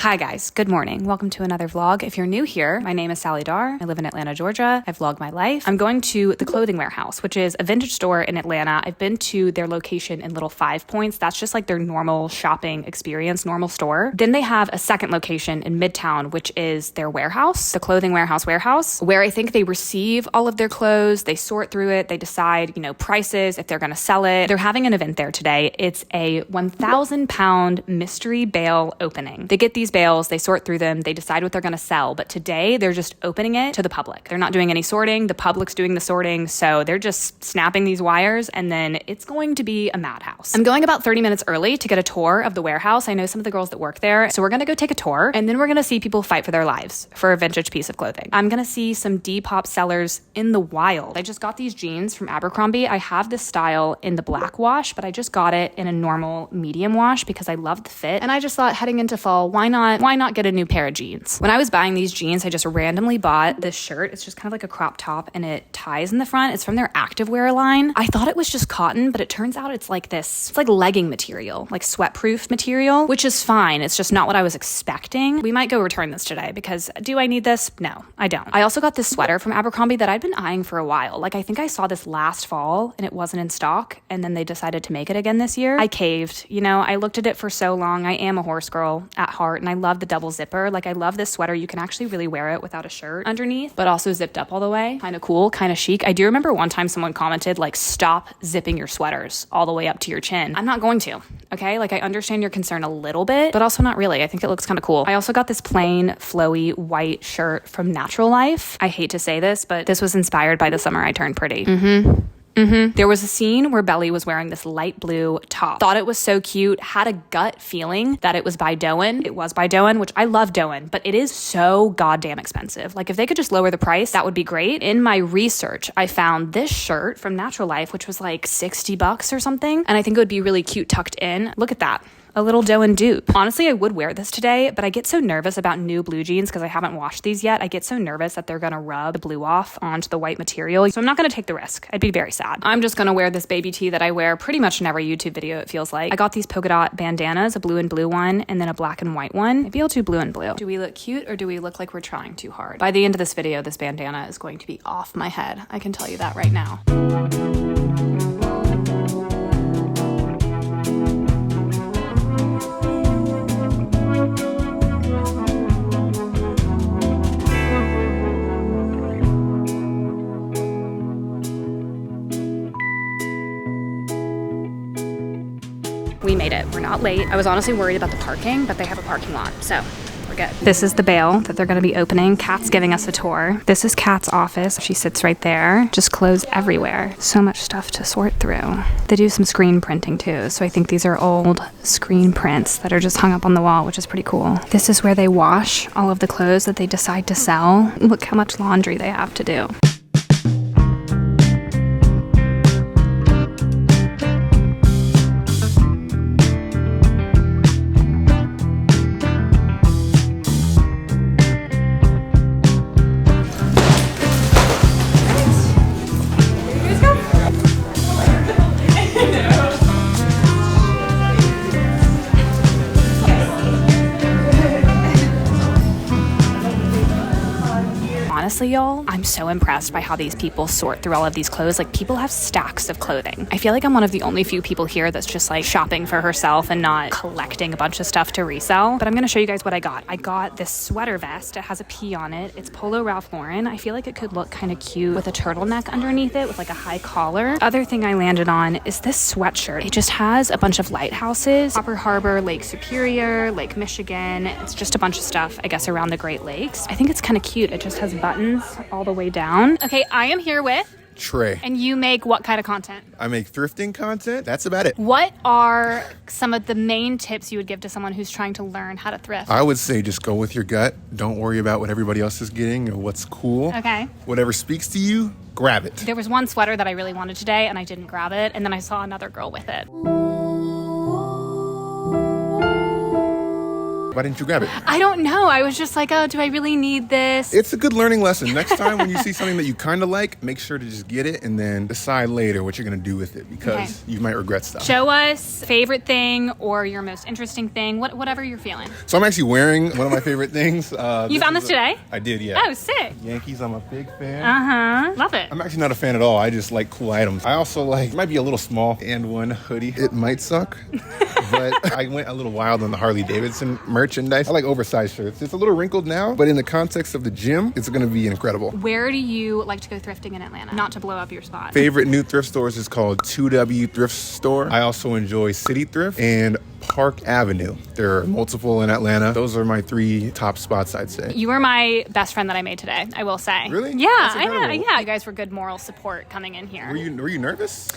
Hi guys, good morning. Welcome to another vlog. If you're new here, my name is Sally Darr. I live in Atlanta, Georgia. I vlog my life. I'm going to the Clothing Warehouse, which is a vintage store in Atlanta. I've been to their location in Little Five Points. That's just like their normal shopping experience, normal store. Then they have a second location in Midtown, which is their warehouse, the Clothing Warehouse, where I think they receive all of their clothes, they sort through it, they decide, prices, if they're gonna sell it. They're having an event there today. It's a 1,000 pound mystery bale opening. They get these bales, they sort through them, they decide what they're going to sell. But today they're just opening it to the public. They're not doing any sorting. The public's doing the sorting. So they're just snapping these wires and then it's going to be a madhouse. I'm going about 30 minutes early to get a tour of the warehouse. I know some of the girls that work there. So we're going to go take a tour and then we're going to see people fight for their lives for a vintage piece of clothing. I'm going to see some Depop sellers in the wild. I just got these jeans from Abercrombie. I have this style in the black wash, but I just got it in a normal medium wash because I love the fit. And I just thought heading into fall, why not get a new pair of jeans? When I was buying these jeans, I just randomly bought this shirt. It's just kind of like a crop top and it ties in the front. It's from their activewear line. I thought it was just cotton, but it turns out it's like this. It's like legging material, like sweat-proof material, which is fine. It's just not what I was expecting. We might go return this today because do I need this? No, I don't. I also got this sweater from Abercrombie that I'd been eyeing for a while. Like I think I saw this last fall and it wasn't in stock and then they decided to make it again this year. I caved. I looked at it for so long. I am a horse girl at heart and I love the double zipper. Like I love this sweater. You can actually really wear it without a shirt underneath, but also zipped up all the way. Kind of cool, kind of chic. I do remember one time someone commented like, stop zipping your sweaters all the way up to your chin. I'm not going to, okay? Like I understand your concern a little bit, but also not really. I think it looks kind of cool. I also got this plain flowy white shirt from Natural Life. I hate to say this, but this was inspired by the summer I turned pretty. There was a scene where Belly was wearing this light blue top. Thought it was so cute. Had a gut feeling that it was by Doen. It was by Doen, which I love Doen, but it is so goddamn expensive. Like if they could just lower the price, that would be great. In my research, I found this shirt from Natural Life, which was like $60 or something. And I think it would be really cute tucked in. Look at that. A little Doen dupe. Honestly, I would wear this today, but I get so nervous about new blue jeans because I haven't washed these yet. I get so nervous that they're gonna rub the blue off onto the white material. So I'm not gonna take the risk. I'd be very sad. I'm just gonna wear this baby tee that I wear pretty much in every YouTube video, it feels like. I got these polka dot bandanas, a blue and blue one, and then a black and white one. Maybe I'll do blue and blue. Do we look cute or do we look like we're trying too hard? By the end of this video, this bandana is going to be off my head. I can tell you that right now. We made it. We're not late. I was honestly worried about the parking, but they have a parking lot, so we're good. This is the bale that they're going to be opening. Kat's giving us a tour. This is Kat's office. She sits right there. Just clothes everywhere. So much stuff to sort through. They do some screen printing too, so I think these are old screen prints that are just hung up on the wall, which is pretty cool. This is where they wash all of the clothes that they decide to sell. Look how much laundry they have to do. Honestly, y'all, I'm so impressed by how these people sort through all of these clothes. Like, people have stacks of clothing. I feel like I'm one of the only few people here that's just like shopping for herself and not collecting a bunch of stuff to resell. But I'm gonna show you guys what I got. I got this sweater vest. It has a P on it. It's Polo Ralph Lauren. I feel like it could look kind of cute with a turtleneck underneath it with like a high collar. Other thing I landed on is this sweatshirt. It just has a bunch of lighthouses. Copper Harbor, Lake Superior, Lake Michigan. It's just a bunch of stuff, I guess, around the Great Lakes. I think it's kind of cute. It just has buttons all the way down. Okay, I am here with Trey. And you make what kind of content? I make thrifting content. That's about it. What are some of the main tips you would give to someone who's trying to learn how to thrift? I would say just go with your gut. Don't worry about what everybody else is getting or what's cool. Okay. Whatever speaks to you, grab it. There was one sweater that I really wanted today and I didn't grab it, and then I saw another girl with it. Why didn't you grab it? I don't know. I was just like, oh, do I really need this? It's a good learning lesson. Next time when you see something that you kind of like, make sure to just get it and then decide later what you're going to do with it, because you might regret stuff. Show us favorite thing or your most interesting thing, whatever you're feeling. So I'm actually wearing one of my favorite things. You found this today? I did, yeah. Oh, sick. Yankees, I'm a big fan. Love it. I'm actually not a fan at all. I just like cool items. I also like, it might be a little small, and one hoodie. It might suck, but I went a little wild on the Harley Davidson merchandise. I like oversized shirts. It's a little wrinkled now, but in the context of the gym, it's going to be incredible. Where do you like to go thrifting in Atlanta? Not to blow up your spot. Favorite new thrift stores is called 2W Thrift Store. I also enjoy City Thrift and Park Avenue. There are multiple in Atlanta. Those are my 3 top spots, I'd say. You were my best friend that I made today, I will say. Really? Yeah, I know. Yeah. You guys were good moral support coming in here. Were you nervous?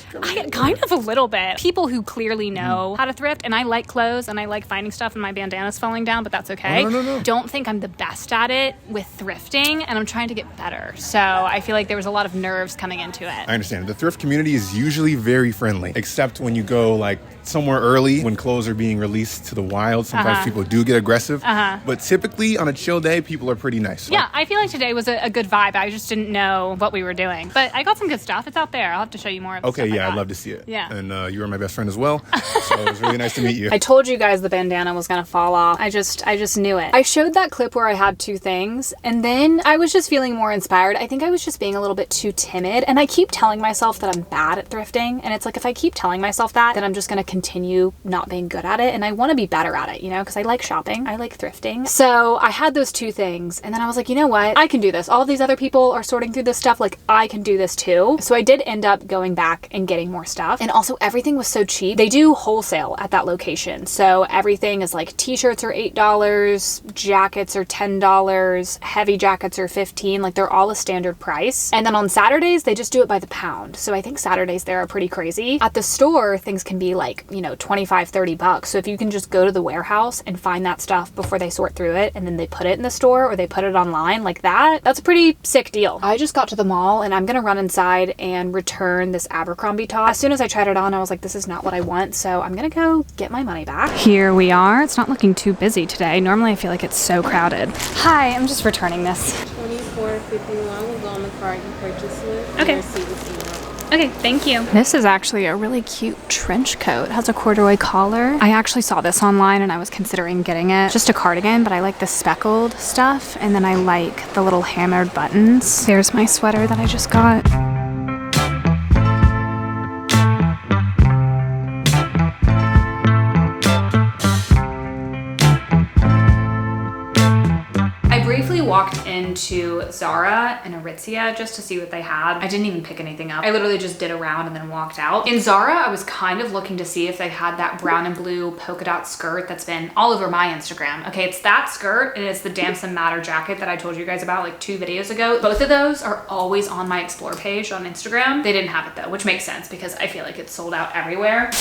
Kind of a little bit. People who clearly know how to thrift, and I like clothes and I like finding stuff and my bandana's falling down, but that's okay. Oh, no. Don't think I'm the best at it with thrifting, and I'm trying to get better. So I feel like there was a lot of nerves coming into it. I understand. The thrift community is usually very friendly, except when you go like somewhere early when clothes are being released to the wild. Sometimes people do get aggressive, but typically on a chill day, people are pretty nice. So. Yeah, I feel like today was a good vibe. I just didn't know what we were doing, but I got some good stuff. It's out there. I'll have to show you more of the stuff I got. I'd love to see it. Yeah. And you were my best friend as well, so it was really nice to meet you. I told you guys the bandana was gonna fall off. I just knew it. I showed that clip where I had 2 things, and then I was just feeling more inspired. I think I was just being a little bit too timid, and I keep telling myself that I'm bad at thrifting, and it's like if I keep telling myself that, then I'm just gonna continue not being good at it, and I want to be better at it, because I like shopping, I like thrifting. So I had those 2 things, and then I was like, you know what, I can do this. All of these other people are sorting through this stuff, like I can do this too. So I did end up going back and getting more stuff, and also everything was so cheap. They do wholesale at that location, so everything is like t-shirts are $8, jackets are $10, heavy jackets are $15, like they're all a standard price. And then on Saturdays they just do it by the pound, so I think Saturdays there are pretty crazy. At the store things can be like, $25-$30. So if you can just go to the warehouse and find that stuff before they sort through it, and then they put it in the store or they put it online like that's a pretty sick deal. I just got to the mall and I'm gonna run inside and return this Abercrombie top. As soon as I tried it on, I was like, this is not what I want, so I'm gonna go get my money back. Here we are. It's not looking too busy today. Normally I feel like it's so crowded. Hi, I'm just returning this. $24.51 will go on the card you purchased with. Okay. Okay, thank you. This is actually a really cute trench coat. It has a corduroy collar. I actually saw this online and I was considering getting it. Just a cardigan, but I like the speckled stuff, and then I like the little hammered buttons. There's my sweater that I just got. Walked into Zara and Aritzia just to see what they had. I didn't even pick anything up. I literally just did a round and then walked out. In Zara, I was kind of looking to see if they had that brown and blue polka dot skirt that's been all over my Instagram. Okay, it's that skirt and it's the Damson Matter jacket that I told you guys about like 2 videos ago. Both of those are always on my explore page on Instagram. They didn't have it though, which makes sense because I feel like it's sold out everywhere.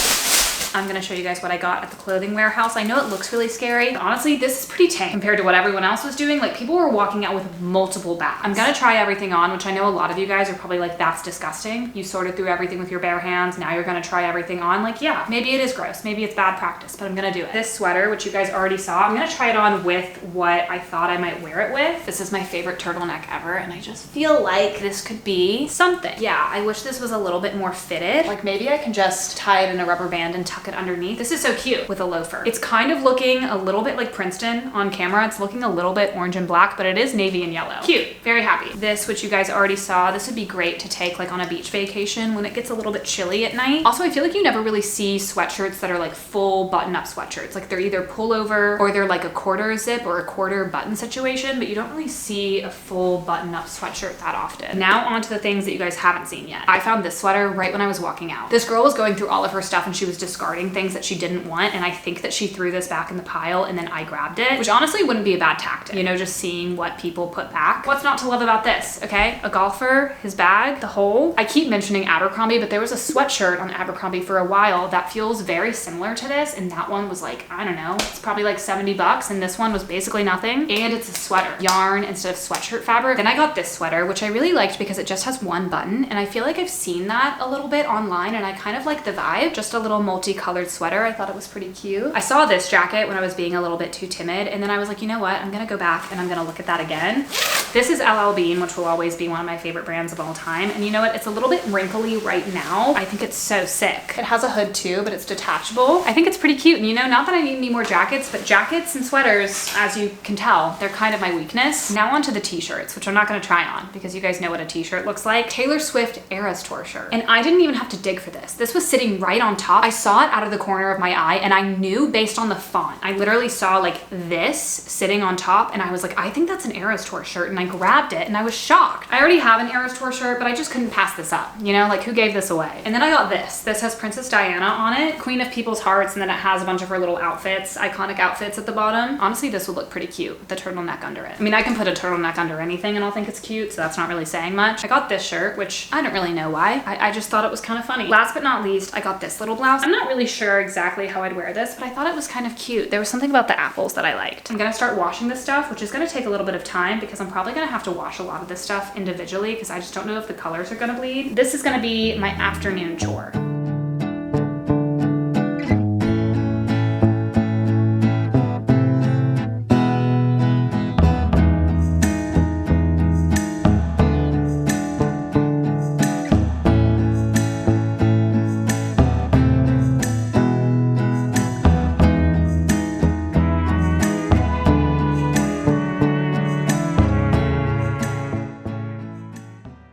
I'm gonna show you guys what I got at the clothing warehouse. I know it looks really scary, but honestly, this is pretty tame compared to what everyone else was doing. Like people were walking out with multiple bags. I'm gonna try everything on, which I know a lot of you guys are probably like, that's disgusting. You sorted through everything with your bare hands. Now you're gonna try everything on. Like, yeah, maybe it is gross. Maybe it's bad practice, but I'm gonna do it. This sweater, which you guys already saw, I'm gonna try it on with what I thought I might wear it with. This is my favorite turtleneck ever, and I just feel like this could be something. Yeah, I wish this was a little bit more fitted. Like maybe I can just tie it in a rubber band and tuck it underneath. This is so cute with a loafer. It's kind of looking a little bit like Princeton on camera. It's looking a little bit orange and black, but it is navy and yellow. Cute, very happy. This, which you guys already saw, this would be great to take like on a beach vacation when it gets a little bit chilly at night. Also, I feel like you never really see sweatshirts that are like full button-up sweatshirts. Like they're either pullover or they're like a quarter zip or a quarter button situation, but you don't really see a full button-up sweatshirt that often. Now on to the things that you guys haven't seen yet. I found this sweater right when I was walking out. This girl was going through all of her stuff and she was discarding things that she didn't want, and I think that she threw this back in the pile and then I grabbed it, which honestly wouldn't be a bad tactic, just seeing what people put back. What's not to love about this, okay? A golfer, his bag, the hole. I keep mentioning Abercrombie, but there was a sweatshirt on Abercrombie for a while that feels very similar to this, and that one was like, I don't know, it's probably like $70, and this one was basically nothing, and it's a sweater. Yarn instead of sweatshirt fabric. Then I got this sweater, which I really liked because it just has one button, and I feel like I've seen that a little bit online, and I kind of like the vibe. Just a little multicolored colored sweater. I thought it was pretty cute. I saw this jacket when I was being a little bit too timid, and then I was like, you know what? I'm gonna go back and I'm gonna look at that again. This is LL Bean, which will always be one of my favorite brands of all time. And you know what? It's a little bit wrinkly right now. I think it's so sick. It has a hood too, but it's detachable. I think it's pretty cute. And you know, not that I need any more jackets, but jackets and sweaters, as you can tell, they're kind of my weakness. Now onto the t-shirts, which I'm not gonna try on because you guys know what a t-shirt looks like. Taylor Swift Eras Tour shirt. And I didn't even have to dig for this. This was sitting right on top. I saw it out of the corner of my eye and I knew based on the font. I literally saw like this sitting on top and I was like, I think that's an Eras Tour shirt, and I grabbed it and I was shocked. I already have an Eras Tour shirt, but I just couldn't pass this up. You know, like who gave this away? And then I got this. This has Princess Diana on it, Queen of People's Hearts, and then it has a bunch of her little outfits, iconic outfits at the bottom. Honestly, this would look pretty cute with the turtleneck under it. I mean, I can put a turtleneck under anything and I'll think it's cute, so that's not really saying much. I got this shirt, which I don't really know why. I just thought it was kind of funny. Last but not least, I got this little blouse. I'm not really sure exactly how I'd wear this, but I thought it was kind of cute. There was something about the apples that I liked. I'm gonna start washing this stuff, which is gonna take a little bit of time because I'm probably gonna have to wash a lot of this stuff individually because I just don't know if the colors are gonna bleed. This is gonna be my afternoon chore.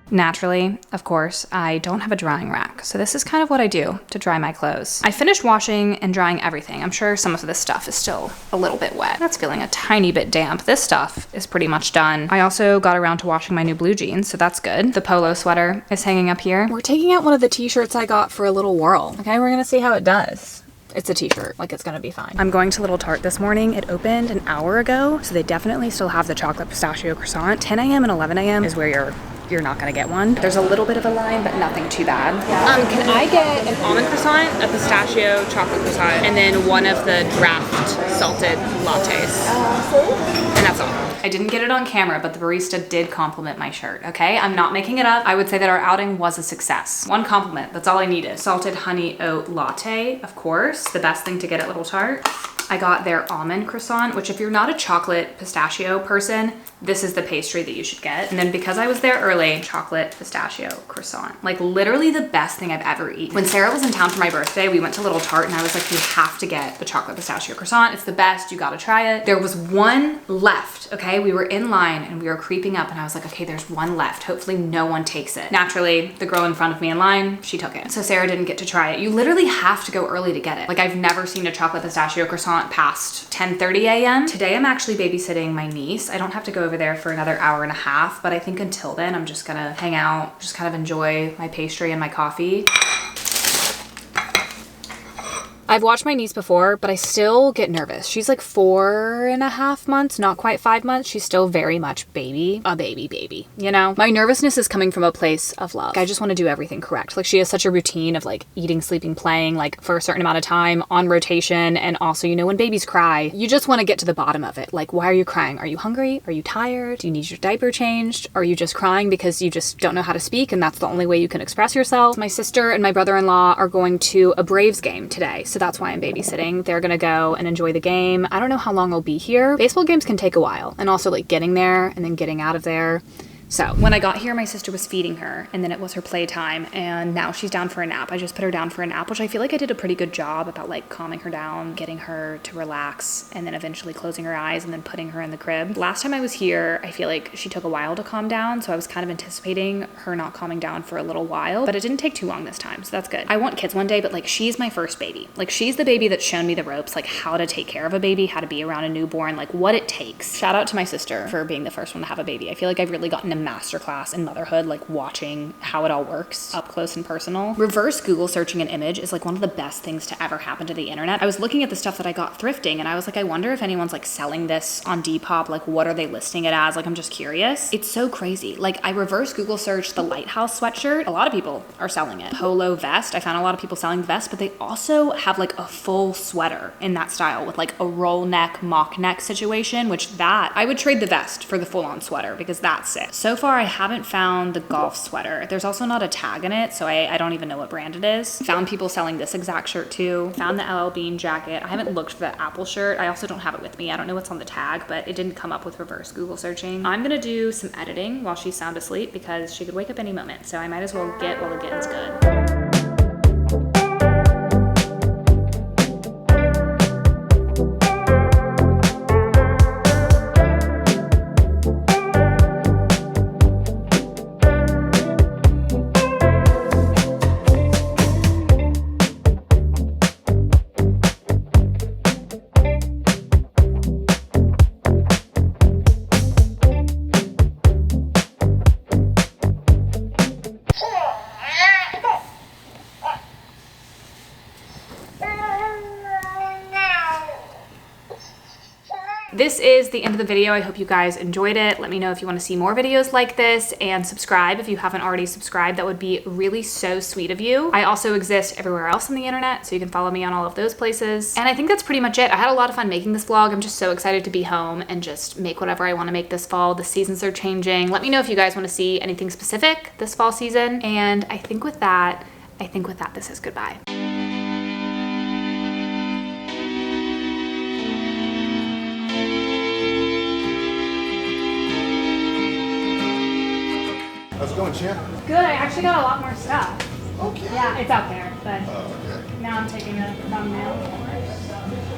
Naturally, of course, I don't have a drying rack, so this is kind of what I do to dry my clothes. I finished washing and drying everything. I'm sure some of this stuff is still a little bit wet. That's feeling a tiny bit damp. This stuff is pretty much done. I also got around to washing my new blue jeans, so that's good. The polo sweater is hanging up here. We're taking out one of the t-shirts I got for a little whirl. Okay, we're gonna see how it does. It's a t-shirt, like it's gonna be fine. I'm going to Little Tart this morning. It opened an hour ago, so they definitely still have the chocolate pistachio croissant. 10 a.m. and 11 a.m. is where you're not gonna get one. There's a little bit of a line, but nothing too bad. Can I get an almond croissant, a pistachio chocolate croissant, and then one of the draft salted lattes? And that's all. I didn't get it on camera, but the barista did compliment my shirt, okay? I'm not making it up. I would say that our outing was a success. One compliment, that's all I needed. Salted honey oat latte, of course, the best thing to get at Little Tart. I got their almond croissant, which if you're not a chocolate pistachio person, this is the pastry that you should get. And then because I was there early, chocolate pistachio croissant. Like literally the best thing I've ever eaten. When Sarah was in town for my birthday, we went to Little Tart and I was like, you have to get the chocolate pistachio croissant. It's the best, you gotta try it. There was one left, okay? We were in line and we were creeping up and I was like, okay, there's one left. Hopefully no one takes it. Naturally, the girl in front of me in line, she took it. So Sarah didn't get to try it. You literally have to go early to get it. Like I've never seen a chocolate pistachio croissant past 10:30 a.m. Today I'm actually babysitting my niece. I don't have to go over there for another hour and a half, but I think until then I'm just gonna hang out, just kind of enjoy my pastry and my coffee. I've watched my niece before, but I still get nervous. She's like 4.5 months, not quite 5 months. She's still very much a baby, you know? My nervousness is coming from a place of love. I just want to do everything correct. Like she has such a routine of like eating, sleeping, playing, like for a certain amount of time on rotation. And also, you know, when babies cry, you just want to get to the bottom of it. Like, why are you crying? Are you hungry? Are you tired? Do you need your diaper changed? Are you just crying because you just don't know how to speak and that's the only way you can express yourself? My sister and my brother-in-law are going to a Braves game today. So that's why I'm babysitting. They're gonna go and enjoy the game. I don't know how long I'll be here. Baseball games can take a while, and also like getting there and then getting out of there. So when I got here, my sister was feeding her and then it was her playtime and now she's down for a nap. I just put her down for a nap, which I feel like I did a pretty good job about like calming her down, getting her to relax, and then eventually closing her eyes and then putting her in the crib. Last time I was here, I feel like she took a while to calm down. So I was kind of anticipating her not calming down for a little while, but it didn't take too long this time. So that's good. I want kids one day, but like she's my first baby. Like she's the baby that's shown me the ropes, like how to take care of a baby, how to be around a newborn, like what it takes. Shout out to my sister for being the first one to have a baby. I feel like I've really gotten a masterclass in motherhood, like watching how it all works up close and personal. Reverse Google searching an image is like one of the best things to ever happen to the internet. I was looking at the stuff that I got thrifting and I was like, I wonder if anyone's like selling this on Depop, like what are they listing it as? Like I'm just curious. It's so crazy. Like I reverse Google searched the Lighthouse sweatshirt. A lot of people are selling it. Polo vest. I found a lot of people selling the vest, but they also have like a full sweater in that style with like a roll neck, mock neck situation, which that I would trade the vest for the full on sweater because that's it. So far, I haven't found the golf sweater. There's also not a tag in it, so I don't even know what brand it is. Found people selling this exact shirt too. Found the LL Bean jacket. I haven't looked for the Apple shirt. I also don't have it with me. I don't know what's on the tag, but it didn't come up with reverse Google searching. I'm gonna do some editing while she's sound asleep because she could wake up any moment, so I might as well get while the getting's good. This is the end of the video. I hope you guys enjoyed it. Let me know if you want to see more videos like this, and subscribe if you haven't already subscribed. That would be really so sweet of you. I also exist everywhere else on the internet, so you can follow me on all of those places. And I think that's pretty much it. I had a lot of fun making this vlog. I'm just so excited to be home and just make whatever I want to make this fall. The seasons are changing. Let me know if you guys want to see anything specific this fall season. And I think with that, this is goodbye. How's it going, champ? Good, I actually got a lot more stuff. Okay. Yeah, it's out there, but Oh, okay. now I'm taking a thumbnail.